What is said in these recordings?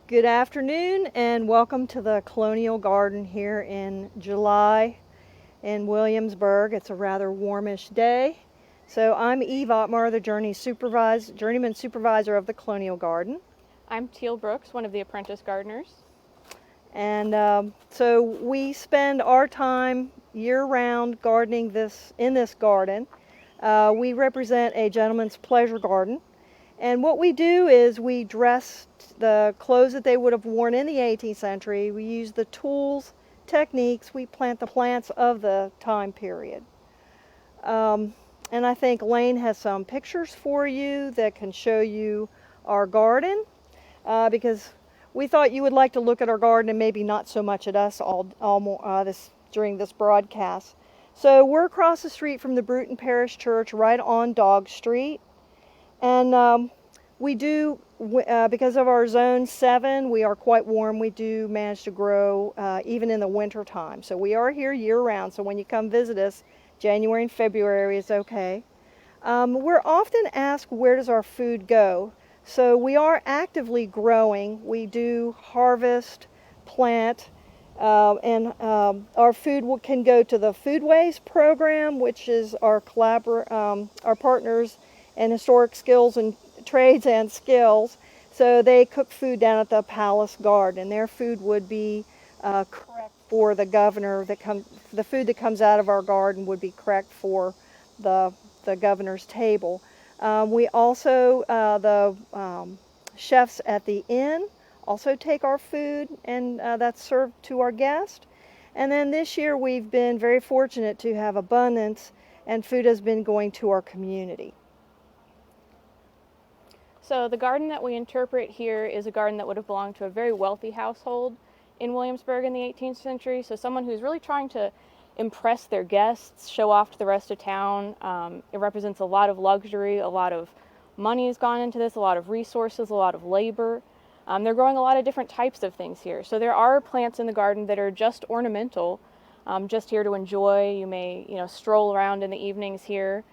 Good afternoon and welcome to the Colonial Garden here in July in Williamsburg. It's a rather warmish day. So I'm Eve Ottmar, the journeyman supervisor of the Colonial Garden. I'm Teal Brooks, one of the apprentice gardeners. And so we spend our time year-round gardening in this garden. We represent a gentleman's pleasure garden. And what we do is we dress the clothes that they would have worn in the 18th century. We use the tools, techniques. We plant the plants of the time period. And I think Lane has some pictures for you that can show you our garden because we thought you would like to look at our garden and maybe not so much at us during this broadcast. So we're across the street from the Bruton Parish Church, right on Dog Street. And we do, because of our zone 7, we are quite warm. We do manage to grow even in the winter time. So we are here year round. So when you come visit us, January and February is okay. We're often asked, where does our food go? So we are actively growing. We do harvest, plant, and our food can go to the Foodways program, which is our partners in historic skills and trades and skills. So they cook food down at the Palace Garden. Their food would be correct for the governor the food that comes out of our garden would be correct for the governor's table. We also, the chefs at the inn also take our food, and that's served to our guests. And then this year we've been very fortunate to have abundance, and food has been going to our community. So the garden that we interpret here is a garden that would have belonged to a very wealthy household in Williamsburg in the 18th century. So someone who's really trying to impress their guests, show off to the rest of town. It represents a lot of luxury, a lot of money has gone into this, a lot of resources, a lot of labor. They're growing a lot of different types of things here. So there are plants in the garden that are just ornamental, just here to enjoy. You may, stroll around in the evenings here.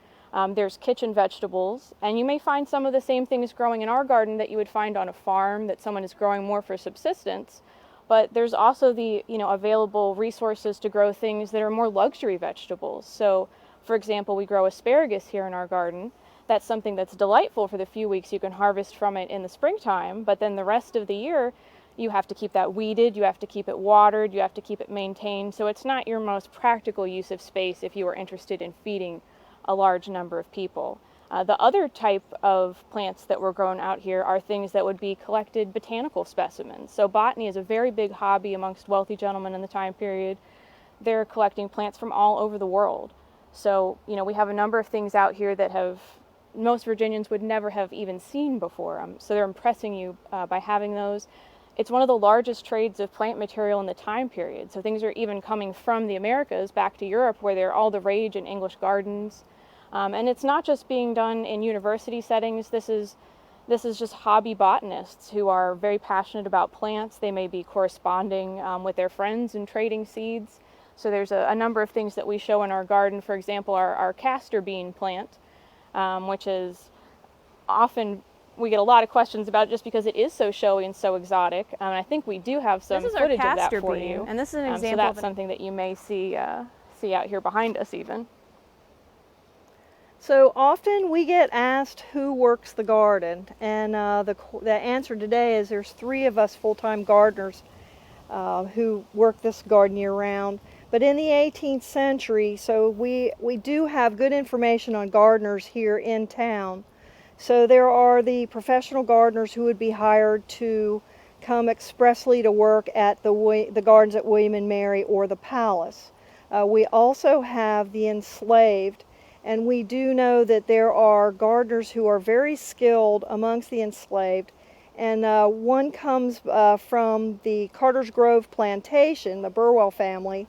There's kitchen vegetables, and you may find some of the same things growing in our garden that you would find on a farm that someone is growing more for subsistence. But there's also the available resources to grow things that are more luxury vegetables. So, for example, we grow asparagus here in our garden. That's something that's delightful for the few weeks you can harvest from it in the springtime, but then the rest of the year you have to keep that weeded, you have to keep it watered, you have to keep it maintained. So it's not your most practical use of space if you are interested in feeding a large number of people. The other type of plants that were grown out here are things that would be collected botanical specimens. So botany is a very big hobby amongst wealthy gentlemen in the time period. They're collecting plants from all over the world. So, we have a number of things out here that most Virginians would never have even seen before. So they're impressing you by having those. It's one of the largest trades of plant material in the time period. So things are even coming from the Americas back to Europe, where they're all the rage in English gardens. And it's not just being done in university settings. This is just hobby botanists who are very passionate about plants. They may be corresponding with their friends and trading seeds. So there's a number of things that we show in our garden. For example, our castor bean plant, which is often we get a lot of questions about just because it is so showy and so exotic. And I think we do have some footage of that for you. And this is an example. So that's something that you may see out here behind us even. So often we get asked who works the garden, and the answer today is there's 3 of us full-time gardeners who work this garden year-round. But in the 18th century, so we do have good information on gardeners here in town. So there are the professional gardeners who would be hired to come expressly to work at the gardens at William and Mary or the Palace. We also have the enslaved. And we do know that there are gardeners who are very skilled amongst the enslaved. And one comes from the Carter's Grove plantation, the Burwell family,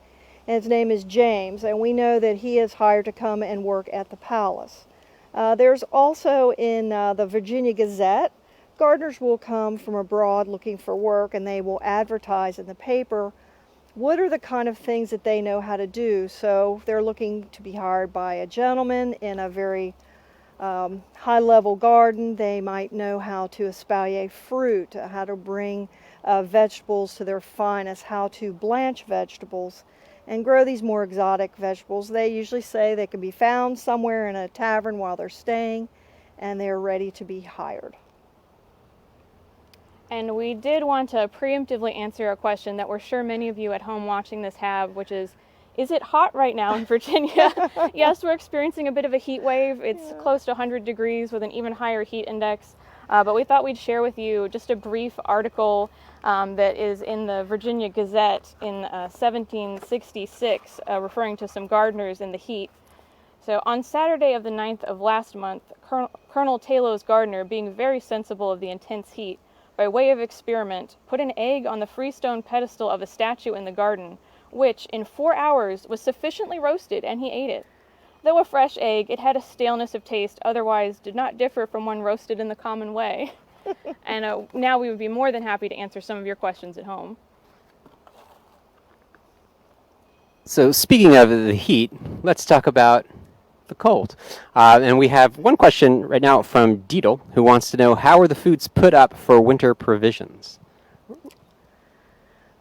and his name is James. And we know that he is hired to come and work at the Palace. There's also in the Virginia Gazette, gardeners will come from abroad looking for work, and they will advertise in the paper what are the kind of things that they know how to do. So they're looking to be hired by a gentleman in a very high-level garden. They might know how to espalier fruit, how to bring vegetables to their finest, how to blanch vegetables, and grow these more exotic vegetables. They usually say they can be found somewhere in a tavern while they're staying, and they're ready to be hired. And we did want to preemptively answer a question that we're sure many of you at home watching this have, which is it hot right now in Virginia? Yes, we're experiencing a bit of a heat wave. It's close to 100 degrees with an even higher heat index. But we thought we'd share with you just a brief article that is in the Virginia Gazette in 1766, referring to some gardeners in the heat. So on Saturday of the 9th of last month, Colonel Taylor's gardener, being very sensible of the intense heat, by way of experiment, put an egg on the freestone pedestal of a statue in the garden, which, in 4 hours, was sufficiently roasted, and he ate it. Though a fresh egg, it had a staleness of taste, otherwise did not differ from one roasted in the common way. And now we would be more than happy to answer some of your questions at home. So speaking of the heat, let's talk about the cold. And we have one question right now from Deedle, who wants to know, how are the foods put up for winter provisions?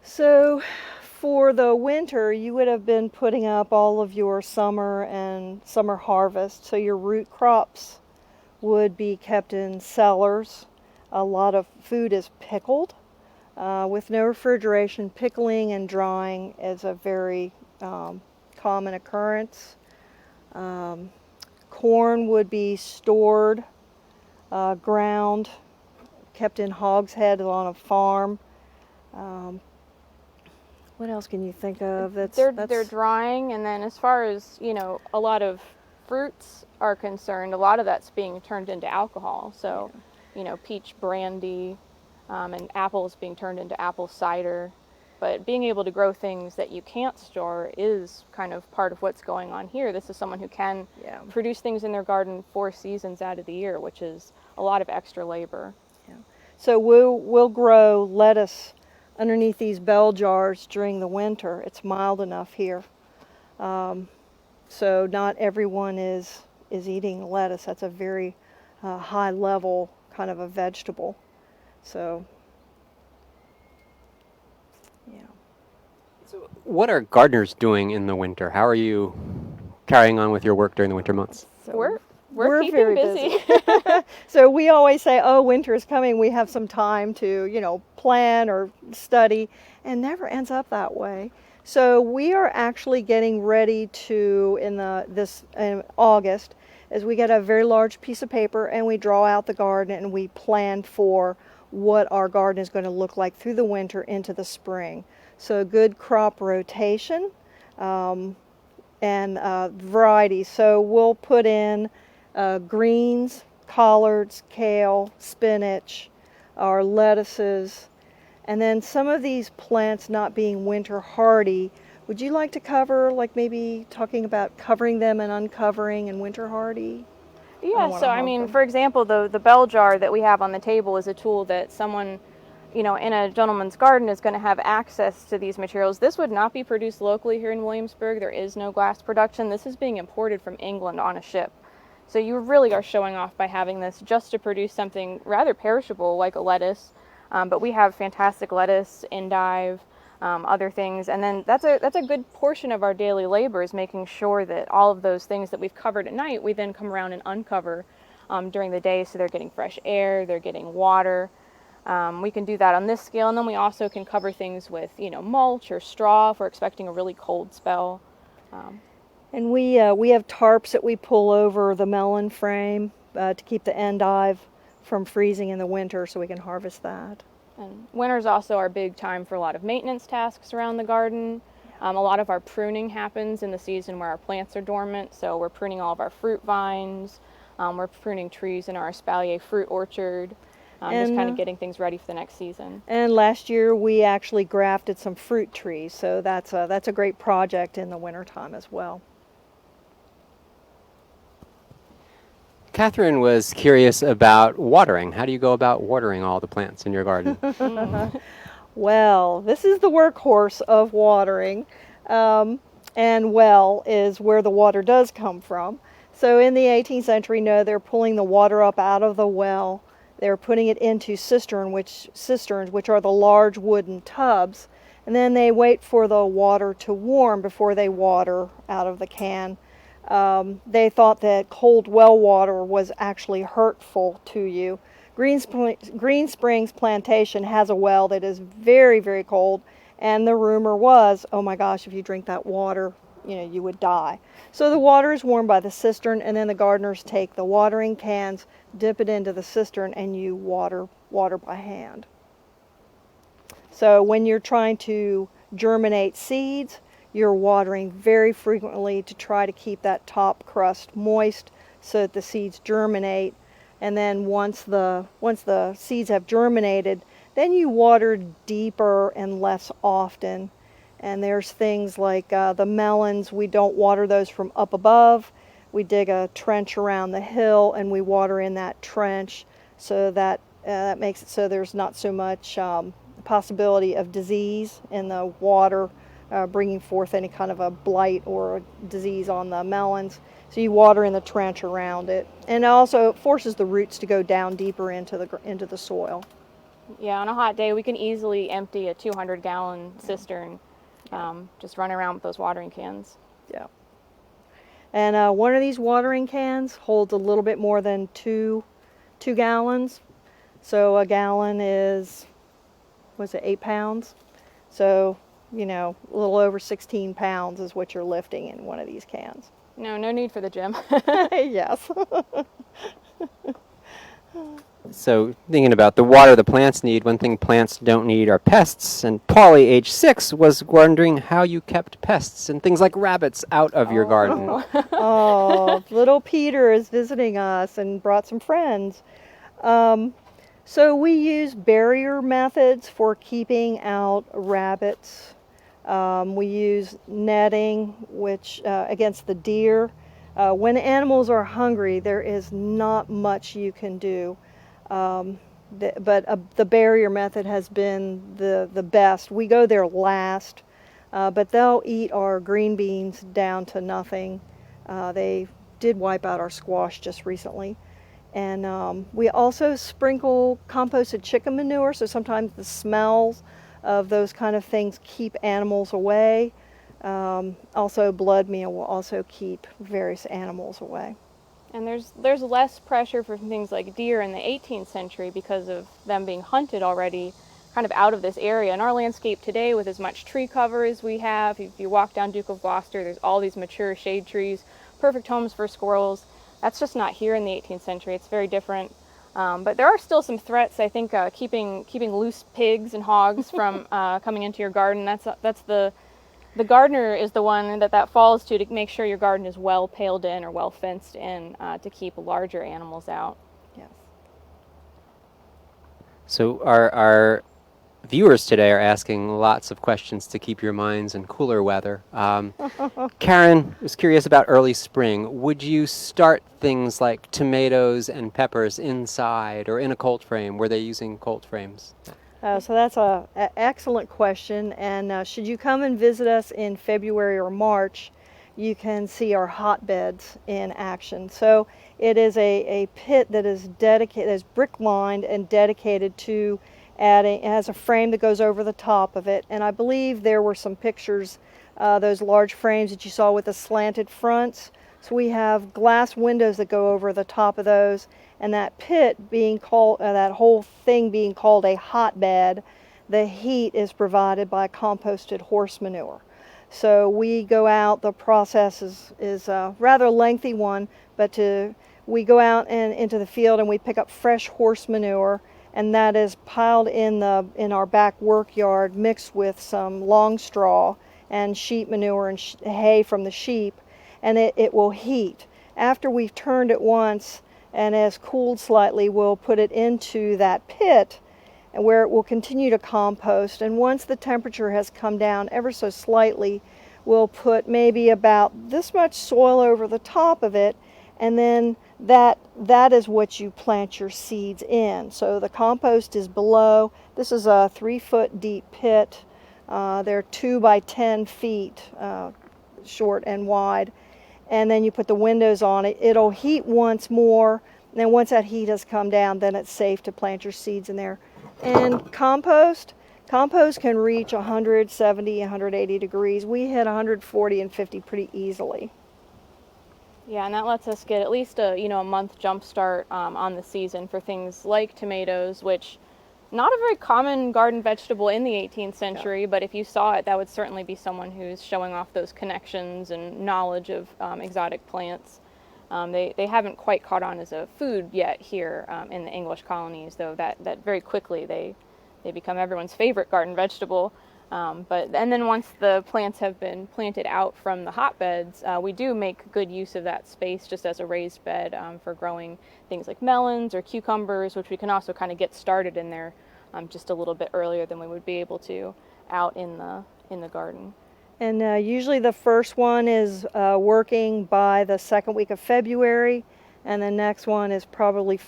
So for the winter, you would have been putting up all of your summer and summer harvest. So your root crops would be kept in cellars. A lot of food is pickled. With no refrigeration, pickling and drying is a very common occurrence. Corn would be stored, ground, kept in hogsheads on a farm. What else can you think of? They're drying, and then as far as, a lot of fruits are concerned, a lot of that's being turned into alcohol. So, peach brandy, and apples being turned into apple cider. But being able to grow things that you can't store is kind of part of what's going on here. This is someone who can produce things in their garden 4 seasons out of the year, which is a lot of extra labor. Yeah. So we'll grow lettuce underneath these bell jars during the winter. It's mild enough here. So not everyone is eating lettuce. That's a very high level kind of a vegetable. So What are gardeners doing in the winter? How are you carrying on with your work during the winter months? So we're keeping very busy. So we always say, oh, winter is coming. We have some time to, plan or study, and never ends up that way. So we are actually getting ready to, in August, as we get a very large piece of paper and we draw out the garden and we plan for what our garden is going to look like through the winter into the spring. So good crop rotation and variety. So we'll put in greens, collards, kale, spinach, our lettuces, and then some of these plants not being winter hardy. Would you like to cover, like maybe talking about covering them and uncovering and winter hardy? Yeah, so for example, the bell jar that we have on the table is a tool that someone in a gentleman's garden is going to have access to these materials. This would not be produced locally here in Williamsburg. There is no glass production. This is being imported from England on a ship. So you really are showing off by having this just to produce something rather perishable like a lettuce. But we have fantastic lettuce, endive, other things. And then that's a good portion of our daily labor, is making sure that all of those things that we've covered at night, we then come around and uncover during the day, so they're getting fresh air, they're getting water. We can do that on this scale, and then we also can cover things with, mulch or straw if we're expecting a really cold spell. And we have tarps that we pull over the melon frame to keep the endive from freezing in the winter, so we can harvest that. And winter's also our big time for a lot of maintenance tasks around the garden. A lot of our pruning happens in the season where our plants are dormant, so we're pruning all of our fruit vines, we're pruning trees in our espalier fruit orchard. Just kind of getting things ready for the next season. And last year we actually grafted some fruit trees, so that's a great project in the wintertime as well. Catherine was curious about watering. How do you go about watering all the plants in your garden? Well, this is the workhorse of watering, and well is where the water does come from. So in the 18th century, no, they're pulling the water up out of the well. They're putting it into cisterns, which are the large wooden tubs, and then they wait for the water to warm before they water out of the can. They thought that cold well water was actually hurtful to you. Green Springs Plantation has a well that is very, very cold, and the rumor was, oh my gosh, if you drink that water, you would die. So the water is warmed by the cistern, and then the gardeners take the watering cans, dip it into the cistern, and you water by hand. So when you're trying to germinate seeds, you're watering very frequently to try to keep that top crust moist so that the seeds germinate. And then once the seeds have germinated, then you water deeper and less often. And there's things like the melons. We don't water those from up above. We dig a trench around the hill and we water in that trench, so that makes it so there's not so much possibility of disease in the water bringing forth any kind of a blight or a disease on the melons. So you water in the trench around it, and also it forces the roots to go down deeper into the soil. Yeah, on a hot day we can easily empty a 200-gallon cistern. Just run around with those watering cans. Yeah. And one of these watering cans holds a little bit more than two gallons. So a gallon is, 8 pounds? So, a little over 16 pounds is what you're lifting in one of these cans. No need for the gym. Yes. So thinking about the water the plants need, one thing plants don't need are pests. And Polly, age 6, was wondering how you kept pests and things like rabbits out of your garden. Oh, little Peter is visiting us and brought some friends. So we use barrier methods for keeping out rabbits. We use netting, which against the deer. When animals are hungry, there is not much you can do. But the barrier method has been the best. We go there last, but they'll eat our green beans down to nothing. They did wipe out our squash just recently. And we also sprinkle composted chicken manure, so sometimes the smells of those kind of things keep animals away. Also, blood meal will also keep various animals away. And there's less pressure for things like deer in the 18th century because of them being hunted already kind of out of this area. In our landscape today, with as much tree cover as we have, if you walk down Duke of Gloucester, there's all these mature shade trees, perfect homes for squirrels. That's just not here in the 18th century. It's very different. But there are still some threats. I think keeping loose pigs and hogs from coming into your garden. That's the gardener is the one that falls to make sure your garden is well paled in or well fenced in to keep larger animals out. Yes. So our viewers today are asking lots of questions to keep your minds in cooler weather. Karen was curious about early spring. Would you start things like tomatoes and peppers inside or in a cold frame? Were they using cold frames? So that's an excellent question, and should you come and visit us in February or March, you can see our hotbeds in action. So it is a pit that is dedicated, is brick lined and dedicated to adding. It has a frame that goes over the top of it, and I believe there were some pictures, those large frames that you saw with the slanted fronts. So we have glass windows that go over the top of those, and that pit being called, that whole thing being called a hotbed, the heat is provided by composted horse manure. So we go out, the process is a rather lengthy one, but we go out and into the field and we pick up fresh horse manure, and that is piled in our back work yard mixed with some long straw and sheep manure and hay from the sheep, and it will heat. After we've turned it once and has cooled slightly, we'll put it into that pit and where it will continue to compost. And once the temperature has come down ever so slightly, we'll put maybe about this much soil over the top of it, and then that is what you plant your seeds in. So the compost is below. This is a 3-foot deep pit. They're 2 by 10 feet short and wide. and then you put the windows on it. It'll heat once more, and then once that heat has come down, then it's safe to plant your seeds in there. And compost can reach 170, 180 degrees. We hit 140 and 50 pretty easily. Yeah, and that lets us get at least a month jump start on the season for things like tomatoes, which not a very common garden vegetable in the 18th century, but if you saw it, that would certainly be someone who's showing off those connections and knowledge of exotic plants. They haven't quite caught on as a food yet here in the English colonies, though that very quickly they become everyone's favorite garden vegetable. And then once the plants have been planted out from the hotbeds, we do make good use of that space just as a raised bed for growing things like melons or cucumbers, which we can also kind of get started in there just a little bit earlier than we would be able to out in the garden. And usually the first one is working by the second week of February, and the next one is probably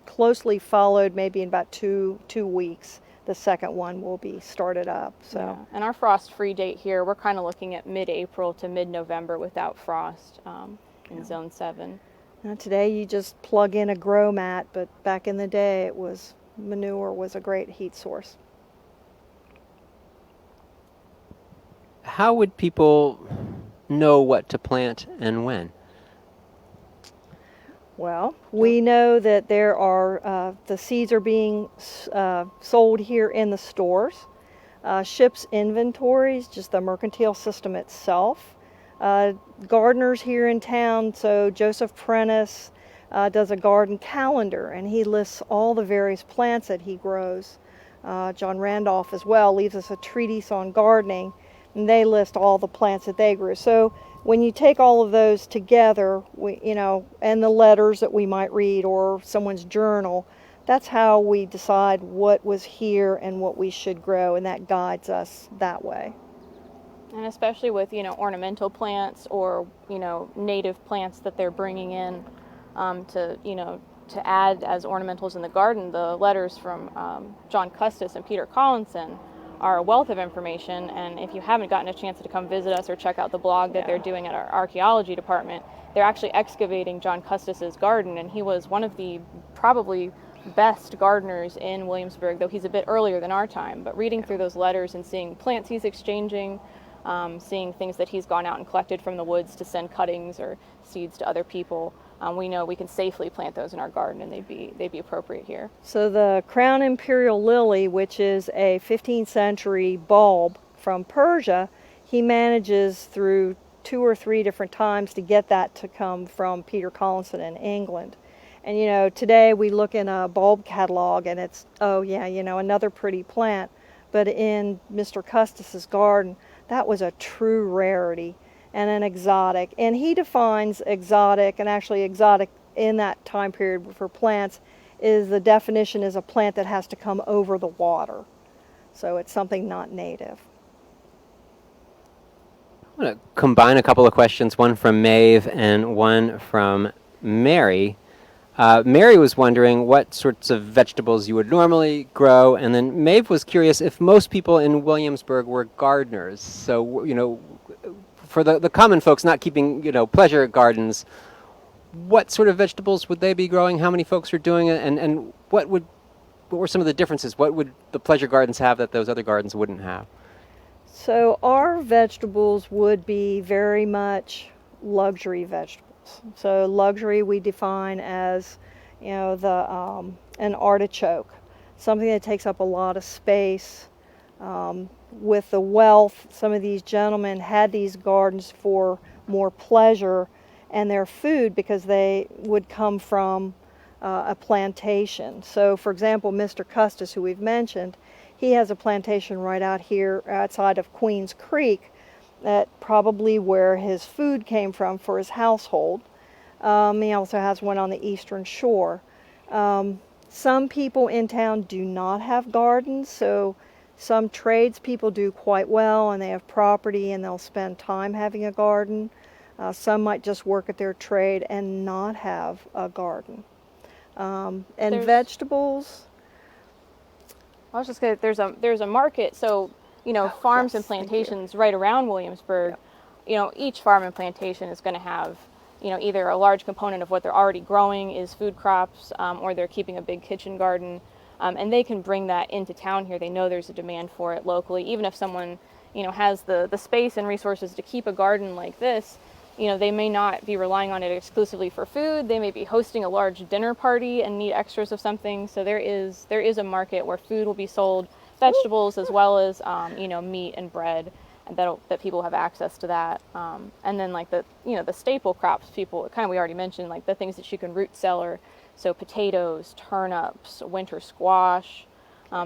closely followed maybe in about two weeks. The second one will be started up. So. Yeah. And our frost-free date here, we're kind of looking at mid-April to mid-November without frost in Zone 7. Now today you just plug in a grow mat, but back in the day manure was a great heat source. How would people know what to plant and when? Well, we know that there are, the seeds are being sold here in the stores. Ships inventories, just the mercantile system itself. Gardeners here in town, so Joseph Prentice does a garden calendar, and he lists all the various plants that he grows. John Randolph as well leaves us a treatise on gardening, and they list all the plants that they grew. So when you take all of those together, and the letters that we might read or someone's journal, that's how we decide what was here and what we should grow, and that guides us that way. And especially with, ornamental plants or, native plants that they're bringing in to add as ornamentals in the garden, the letters from John Custis and Peter Collinson are a wealth of information, and if you haven't gotten a chance to come visit us or check out the blog that they're doing at our archaeology department, they're actually excavating John Custis's garden, and he was one of the probably best gardeners in Williamsburg, though he's a bit earlier than our time. But reading through those letters and seeing plants he's exchanging, seeing things that he's gone out and collected from the woods to send cuttings or seeds to other people, we know we can safely plant those in our garden, and they'd be appropriate here. So the crown imperial lily, which is a 15th century bulb from Persia, he manages through 2 or 3 different times to get that to come from Peter Collinson in England. And today we look in a bulb catalog and it's, another pretty plant. But in Mr. Custis's garden, that was a true rarity and an exotic. And he defines exotic, and actually exotic in that time period for plants the definition is a plant that has to come over the water. So it's something not native. I'm going to combine a couple of questions, one from Maeve and one from Mary. Mary was wondering what sorts of vegetables you would normally grow, and then Maeve was curious if most people in Williamsburg were gardeners. So, for the common folks not keeping, pleasure gardens, what sort of vegetables would they be growing? How many folks are doing it? And what were some of the differences? What would the pleasure gardens have that those other gardens wouldn't have? So our vegetables would be very much luxury vegetables. So luxury we define as, an artichoke, something that takes up a lot of space. With the wealth, some of these gentlemen had these gardens for more pleasure and their food because they would come from a plantation. So for example, Mr. Custis, who we've mentioned, he has a plantation right out here outside of Queens Creek, that probably where his food came from for his household. He also has one on the eastern shore. Some people in town do not have gardens, so some tradespeople do quite well and they have property and they'll spend time having a garden. Some might just work at their trade and not have a garden. Vegetables. I was just going to, there's a market, so farms and plantations right around Williamsburg. each farm and plantation is going to have, either a large component of what they're already growing is food crops, or they're keeping a big kitchen garden, and they can bring that into town here. They know there's a demand for it locally. Even if someone, has the space and resources to keep a garden like this, they may not be relying on it exclusively for food. They may be hosting a large dinner party and need extras of something. So there is a market where food will be sold, vegetables as well as meat and bread, and that people have access to that. And then like the staple crops, people kind of, we already mentioned, like the things that you can root cellar. So potatoes, turnips, winter squash,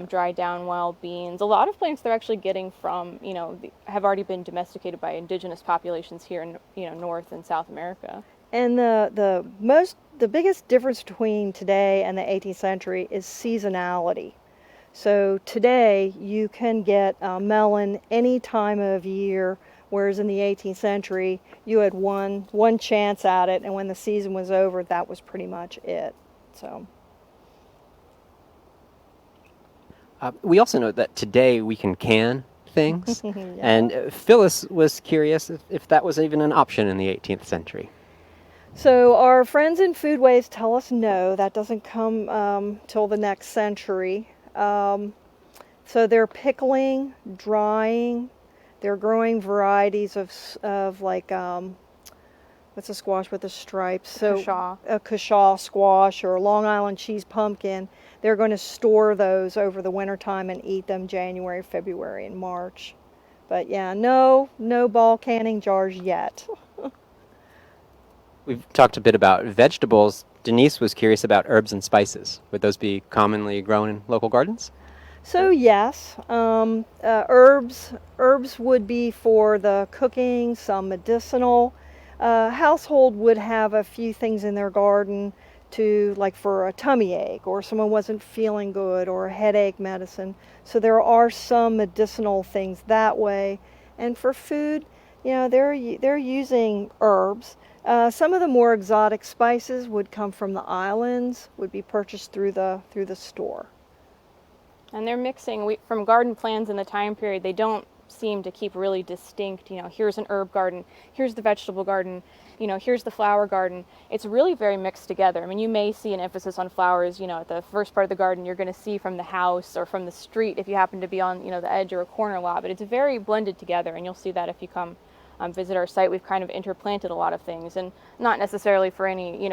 dried down wild beans. A lot of plants they're actually getting from, have already been domesticated by indigenous populations here in, North and South America. And the biggest difference between today and the 18th century is seasonality. So today you can get a melon any time of year, whereas in the 18th century you had one chance at it, and when the season was over, that was pretty much it. So. We also know that today we can can things, Yeah. and Phyllis was curious if that was even an option in the 18th century. So our friends in Foodways tell us no, that doesn't come till the next century. So they're pickling, drying, they're growing varieties of like, what's a squash with the stripes? So Cushaw. A cushaw squash or a Long Island cheese pumpkin. They're going to store those over the wintertime and eat them January, February, and March. But yeah, no ball canning jars yet. We've talked a bit about vegetables. Denise was curious about herbs and spices. Would those be commonly grown in local gardens? So yes, herbs would be for the cooking, some medicinal. Household would have a few things in their garden to, like for a tummy ache, or someone wasn't feeling good, or a headache medicine. So there are some medicinal things that way. And for food, they're using herbs. Some of the more exotic spices would come from the islands, would be purchased through the store. And they're mixing from garden plans in the time period. They don't seem to keep really distinct, here's an herb garden, here's the vegetable garden, here's the flower garden. It's really very mixed together. I mean, you may see an emphasis on flowers, at the first part of the garden you're going to see from the house or from the street if you happen to be on, the edge or a corner lot, but it's very blended together, and you'll see that if you come visit our site. We've kind of interplanted a lot of things, and not necessarily for any,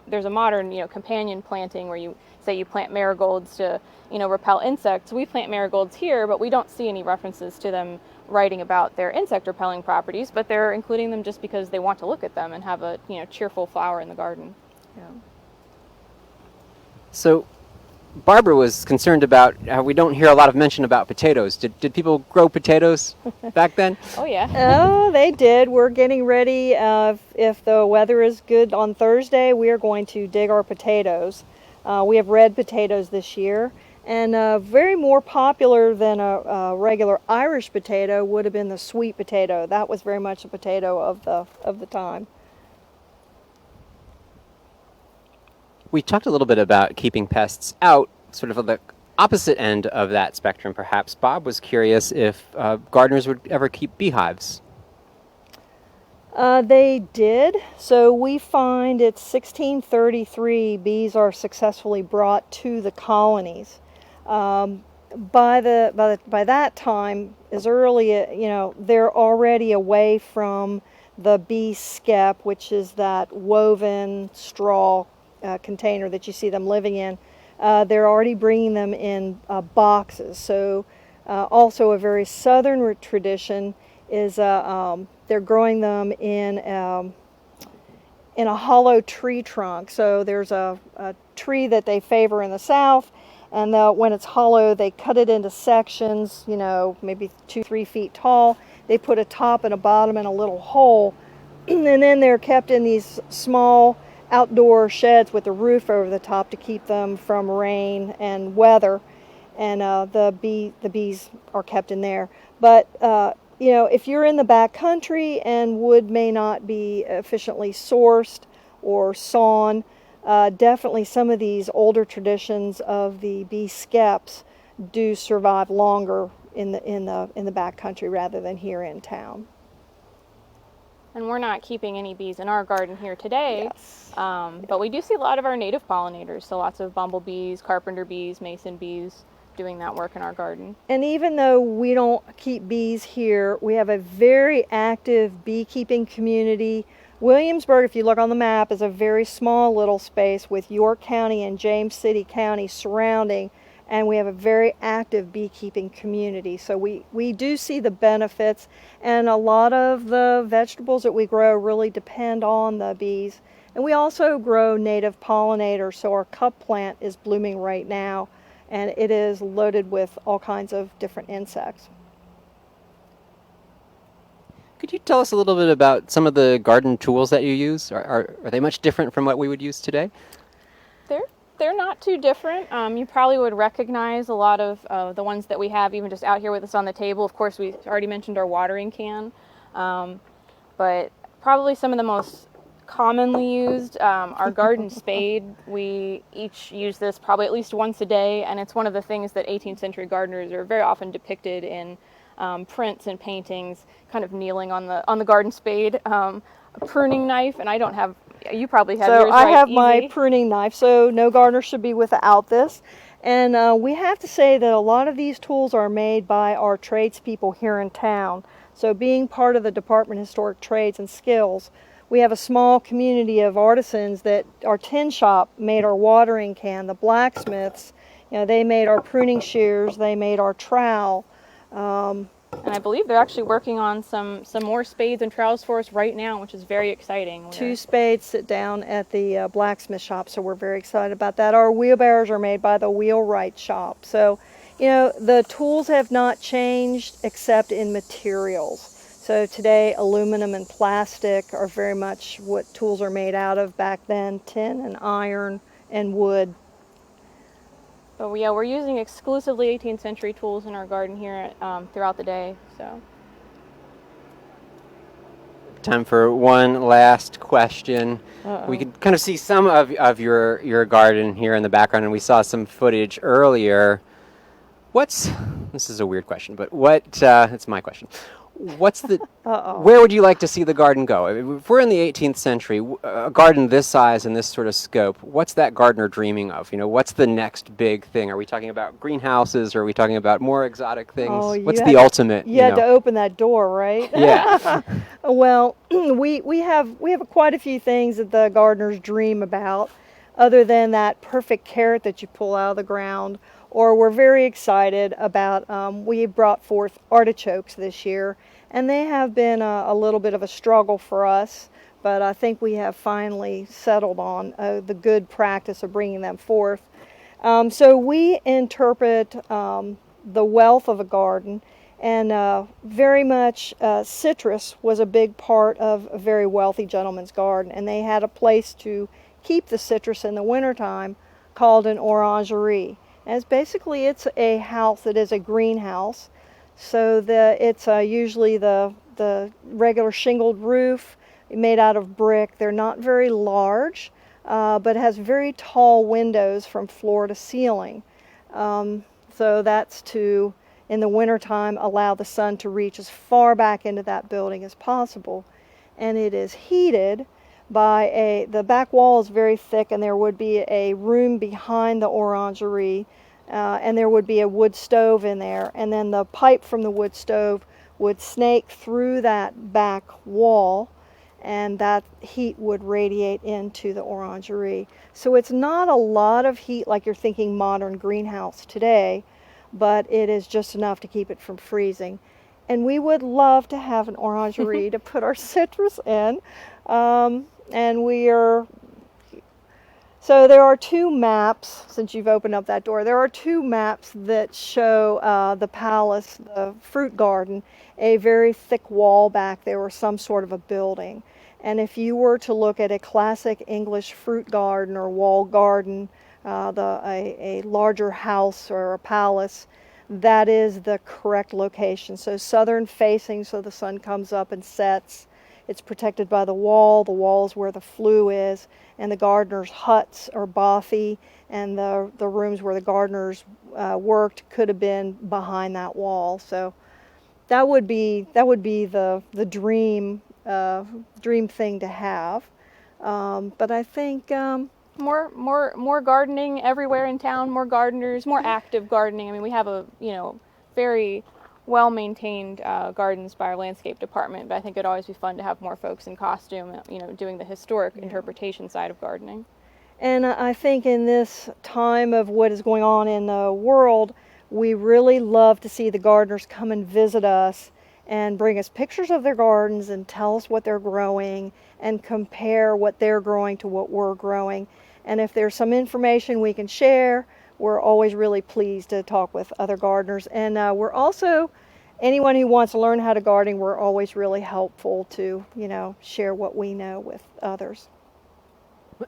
there's a modern, companion planting where you say you plant marigolds to, repel insects. We plant marigolds here, but we don't see any references to them writing about their insect repelling properties, but they're including them just because they want to look at them and have a, cheerful flower in the garden. Yeah. So Barbara was concerned about how we don't hear a lot of mention about potatoes. Did people grow potatoes back then? Oh, yeah. Oh, they did. We're getting ready. If the weather is good on Thursday, we are going to dig our potatoes. We have red potatoes this year, and very more popular than a regular Irish potato would have been the sweet potato. That was very much a potato of the time. We talked a little bit about keeping pests out, sort of on the opposite end of that spectrum, perhaps. Bob was curious if gardeners would ever keep beehives. They did. So we find it's 1633 bees are successfully brought to the colonies. By that time, as early, they're already away from the bee skep, which is that woven straw container that you see them living in. They're already bringing them in boxes. So also a very southern tradition is they're growing them in a hollow tree trunk. So there's a tree that they favor in the south, and when it's hollow, they cut it into sections, maybe 2-3 feet tall. They put a top and a bottom and a little hole, and then they're kept in these small outdoor sheds with a roof over the top to keep them from rain and weather, and the bees are kept in there. But if you're in the back country and wood may not be efficiently sourced or sawn, definitely some of these older traditions of the bee skeps do survive longer in the back country rather than here in town. And we're not keeping any bees in our garden here today, Yes. but we do see a lot of our native pollinators, so lots of bumblebees, carpenter bees, mason bees doing that work in our garden. And even though we don't keep bees here, we have a very active beekeeping community. Williamsburg, if you look on the map, is a very small little space with York County and James City County surrounding, and we have a very active beekeeping community. So we do see the benefits, and a lot of the vegetables that we grow really depend on the bees. And we also grow native pollinators, so our cup plant is blooming right now, and it is loaded with all kinds of different insects. Could you tell us a little bit about some of the garden tools that you use? Are they much different from what we would use today? They're not too different. You probably would recognize a lot of the ones that we have even just out here with us on the table. Of course, we already mentioned our watering can, but probably some of the most commonly used, our garden spade. We each use this probably at least once a day, and it's one of the things that 18th century gardeners are very often depicted in prints and paintings, kind of kneeling on the garden spade. A pruning knife, and I don't have. You probably have yours, I right? have Easy. my pruning knife, so no gardener should be without this. And we have to say that a lot of these tools are made by our tradespeople here in town. So being part of the Department of Historic Trades and Skills, we have a small community of artisans that our tin shop made our watering can, the blacksmiths, they made our pruning shears, they made our trowel. And I believe they're actually working on some more spades and trowels for us right now, which is very exciting. 2 spades sit down at the blacksmith shop, so we're very excited about that. Our wheelbarrows are made by the wheelwright shop. So, the tools have not changed except in materials. So today, aluminum and plastic are very much what tools are made out of. Back then, tin and iron and wood. But yeah, we're using exclusively 18th century tools in our garden here throughout the day. So. Time for one last question. We could kind of see some of your garden here in the background, and we saw some footage earlier. This is a weird question, but it's my question. Where would you like to see the garden go? If we're in the 18th century, a garden this size and this sort of scope, what's that gardener dreaming of? What's the next big thing? Are we talking about greenhouses, or are we talking about more exotic things? What's the ultimate? You had to open that door, right? Yeah. Well, we have quite a few things that the gardeners dream about, other than that perfect carrot that you pull out of the ground. Or we're very excited about, we brought forth artichokes this year, and they have been a little bit of a struggle for us, but I think we have finally settled on the good practice of bringing them forth. So we interpret the wealth of a garden, and very much citrus was a big part of a very wealthy gentleman's garden, and they had a place to keep the citrus in the wintertime called an orangerie. As basically it's a house that is a greenhouse, so it's usually the regular shingled roof made out of brick. They're not very large, but has very tall windows from floor to ceiling. So that's to, in the wintertime, allow the sun to reach as far back into that building as possible. And it is heated by the back wall is very thick, and there would be a room behind the orangerie, and there would be a wood stove in there, and then the pipe from the wood stove would snake through that back wall, and that heat would radiate into the orangerie. So it's not a lot of heat like you're thinking modern greenhouse today, but it is just enough to keep it from freezing. And we would love to have an orangerie to put our citrus in. And so there are 2 maps, since you've opened up that door, there are 2 maps that show the palace, the fruit garden, a very thick wall back there, or some sort of a building. And if you were to look at a classic English fruit garden or wall garden, a larger house or a palace, that is the correct location. So southern facing, so the sun comes up and sets. It's protected by the wall. The wall is where the flue is, and the gardeners' huts or bothy, and the rooms where the gardeners worked could have been behind that wall. So that would be the dream dream thing to have. But I think more gardening everywhere in town, more gardeners, more active gardening. I mean, we have a, very well-maintained gardens by our landscape department, but I think it'd always be fun to have more folks in costume, doing the historic interpretation side of gardening. And I think in this time of what is going on in the world, we really love to see the gardeners come and visit us and bring us pictures of their gardens and tell us what they're growing and compare what they're growing to what we're growing. And if there's some information we can share, we're always really pleased to talk with other gardeners. And we're also, anyone who wants to learn how to garden, we're always really helpful to, share what we know with others.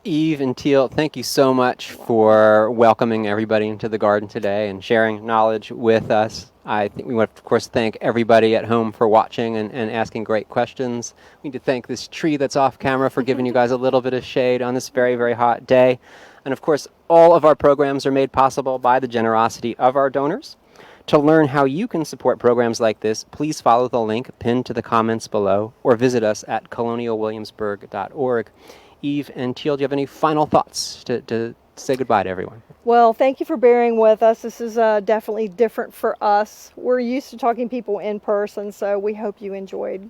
Eve and Teal, thank you so much for welcoming everybody into the garden today and sharing knowledge with us. I think we want to, of course, thank everybody at home for watching and asking great questions. We need to thank this tree that's off camera for giving you guys a little bit of shade on this very, very hot day. And of course, all of our programs are made possible by the generosity of our donors. To learn how you can support programs like this, please follow the link pinned to the comments below or visit us at colonialwilliamsburg.org. Eve and Teal, do you have any final thoughts to say goodbye to everyone? Well, thank you for bearing with us. This is definitely different for us. We're used to talking to people in person, so we hope you enjoyed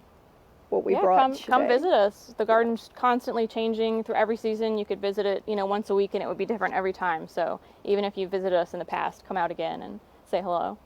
what we brought today. Come visit us. The garden's constantly changing through every season. You could visit it, once a week, and it would be different every time. So even if you visited us in the past, come out again and say hello.